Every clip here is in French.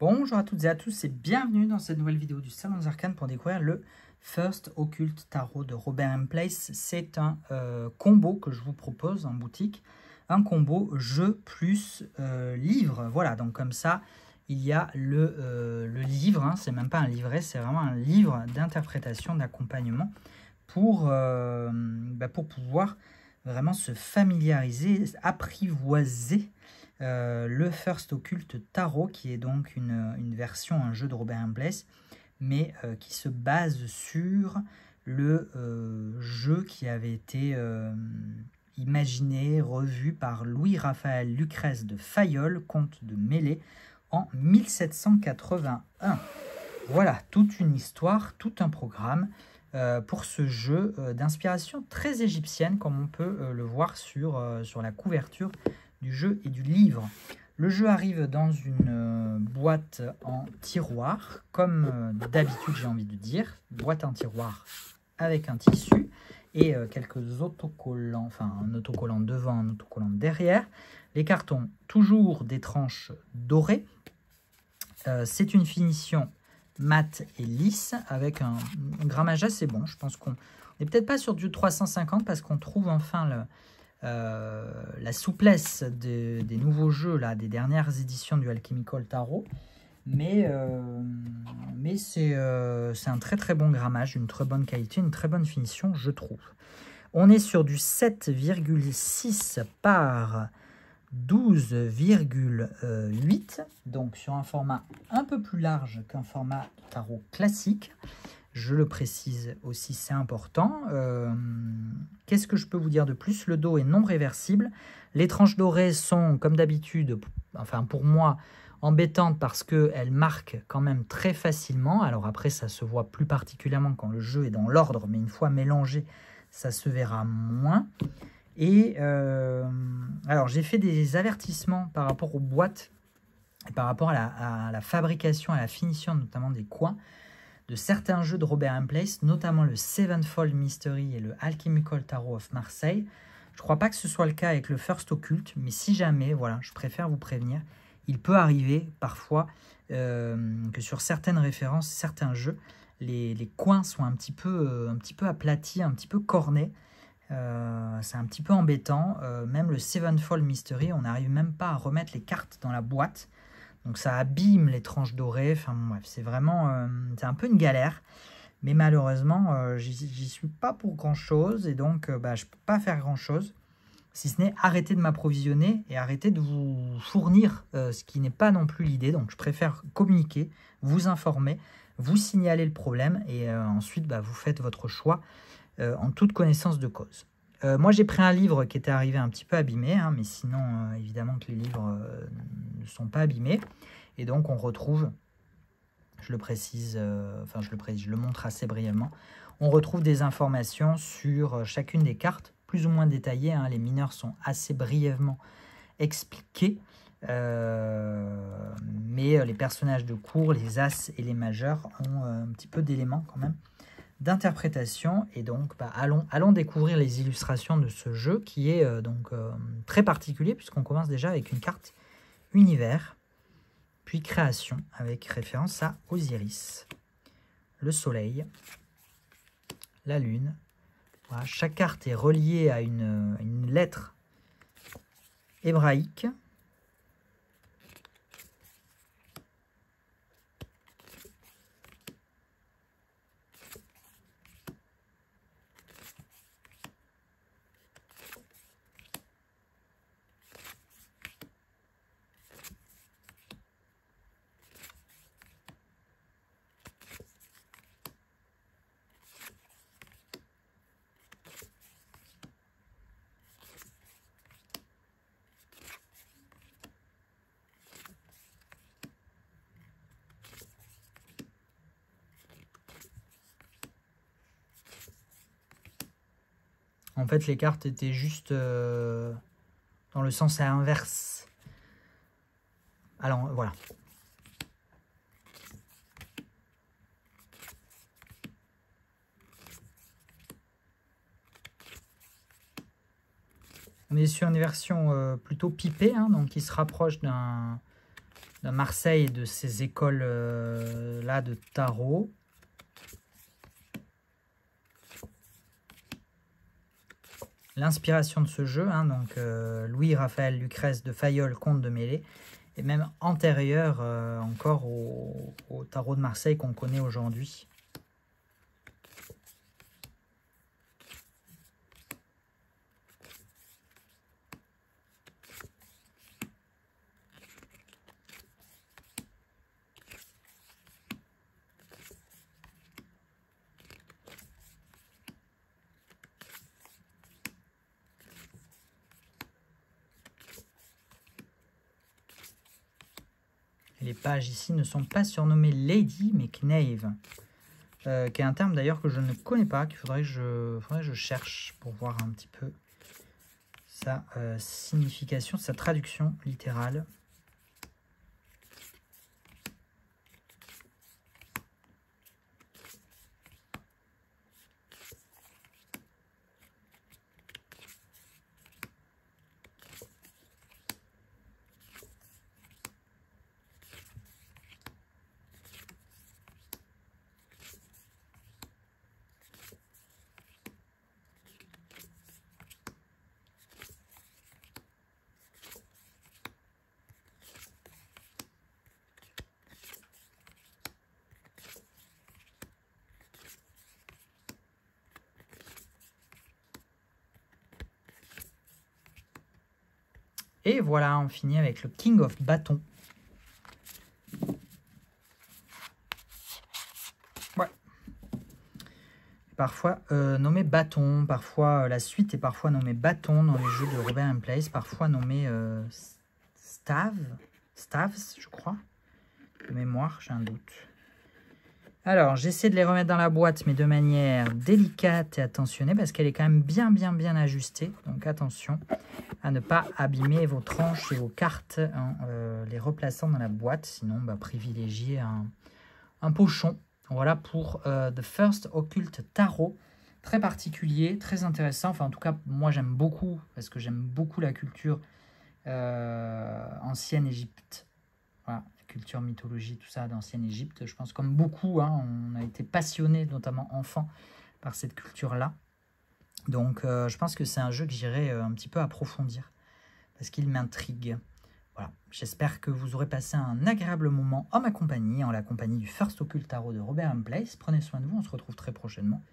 Bonjour à toutes et à tous et bienvenue dans cette nouvelle vidéo du Salon des Arcanes pour découvrir le First Occult Tarot de Robert M. Place. C'est un combo que je vous propose en boutique, un combo jeu plus livre. Voilà, donc comme ça, il y a le livre, hein, c'est même pas un livret, c'est vraiment un livre d'interprétation, d'accompagnement pour pouvoir vraiment se familiariser, apprivoiser le First Occult Tarot, qui est donc une version, un jeu de Robert M. Place, mais qui se base sur le jeu qui avait été imaginé, revu par Louis-Raphaël Lucrèce de Fayolle, comte de Mêlée, en 1781. Voilà, toute une histoire, tout un programme pour ce jeu d'inspiration très égyptienne, comme on peut le voir sur la couverture du jeu et du livre. Le jeu arrive dans une boîte en tiroir, comme d'habitude j'ai envie de dire, boîte en tiroir avec un tissu et quelques autocollants, enfin un autocollant devant, un autocollant derrière. Les cartons, toujours des tranches dorées. C'est une finition mat et lisse avec un grammage assez bon. Je pense qu'on n'est peut-être pas sur du 350 parce qu'on trouve enfin la souplesse des nouveaux jeux, là, des dernières éditions du Alchemical Tarot. Mais c'est un très très bon grammage, une très bonne qualité, une très bonne finition, je trouve. On est sur du 7,6 par 12,8, donc sur un format un peu plus large qu'un format tarot classique. Je le précise aussi, c'est important. Qu'est-ce que je peux vous dire de plus? Le dos est non réversible. Les tranches dorées sont, comme d'habitude, enfin pour moi, embêtantes parce qu'elles marquent quand même très facilement. Alors après, ça se voit plus particulièrement quand le jeu est dans l'ordre, mais une fois mélangé, ça se verra moins. Et alors, j'ai fait des avertissements par rapport aux boîtes, et par rapport à la fabrication, à la finition, notamment des coins, de certains jeux de Robert M. Place, notamment le Sevenfold Mystery et le Alchemical Tarot of Marseille. Je ne crois pas que ce soit le cas avec le First Occult, mais si jamais, voilà, je préfère vous prévenir, il peut arriver parfois que sur certaines références, certains jeux, les coins sont un petit peu aplatis, un petit peu cornés. C'est un petit peu embêtant. Même le Sevenfold Mystery, on n'arrive même pas à remettre les cartes dans la boîte. Donc ça abîme les tranches dorées. Enfin bref, c'est vraiment c'est un peu une galère. Mais malheureusement, j'y suis pas pour grand-chose. Et donc, je ne peux pas faire grand-chose. Si ce n'est arrêter de m'approvisionner et arrêter de vous fournir ce qui n'est pas non plus l'idée. Donc je préfère communiquer, vous informer, vous signaler le problème. Et ensuite, vous faites votre choix en toute connaissance de cause. Moi, j'ai pris un livre qui était arrivé un petit peu abîmé, hein, mais sinon, évidemment que les livres ne sont pas abîmés. Et donc, on retrouve, je le précise, je le montre assez brièvement, on retrouve des informations sur chacune des cartes, plus ou moins détaillées, hein, les mineurs sont assez brièvement expliqués, mais les personnages de cours, les as et les majeurs ont un petit peu d'éléments quand même d'interprétation. Et donc allons découvrir les illustrations de ce jeu qui est très particulier, puisqu'on commence déjà avec une carte univers, puis création avec référence à Osiris, le soleil, la lune. Voilà, chaque carte est reliée à une lettre hébraïque. En fait, les cartes étaient juste dans le sens inverse. Alors, voilà. On est sur une version plutôt pipée, hein, donc qui se rapproche d'un de Marseille et de ces écoles là de tarot. L'inspiration de ce jeu, hein, donc Louis-Raphaël Lucrèce de Fayolle, comte de Mêlée, est même antérieure encore au tarot de Marseille qu'on connaît aujourd'hui. Les pages ici ne sont pas surnommées Lady, mais Knave, qui est un terme d'ailleurs que je ne connais pas, qu'il faudrait que je cherche pour voir un petit peu sa signification, sa traduction littérale. Et voilà, on finit avec le King of Bâton. Ouais. Parfois nommé Bâton, parfois la suite est parfois nommée Bâton dans les jeux de Robert & Place, parfois nommé Staves, je crois. De mémoire, j'ai un doute. Alors, j'essaie de les remettre dans la boîte, mais de manière délicate et attentionnée, parce qu'elle est quand même bien ajustée. Donc attention à ne pas abîmer vos tranches et vos cartes en les replaçant dans la boîte. Sinon, privilégiez un pochon. Voilà pour The First Occult Tarot. Très particulier, très intéressant. Enfin, en tout cas, moi, j'aime beaucoup, parce que j'aime beaucoup la culture ancienne Égypte. Voilà, la culture, mythologie, tout ça d'ancienne Égypte. Je pense comme beaucoup, hein, on a été passionnés, notamment enfants, par cette culture-là. Donc, je pense que c'est un jeu que j'irai un petit peu approfondir, parce qu'il m'intrigue. Voilà, j'espère que vous aurez passé un agréable moment en ma compagnie, en la compagnie du First Occult Tarot de Robert & Place. Prenez soin de vous, on se retrouve très prochainement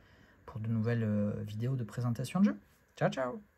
pour de nouvelles vidéos de présentation de jeux. Ciao, ciao!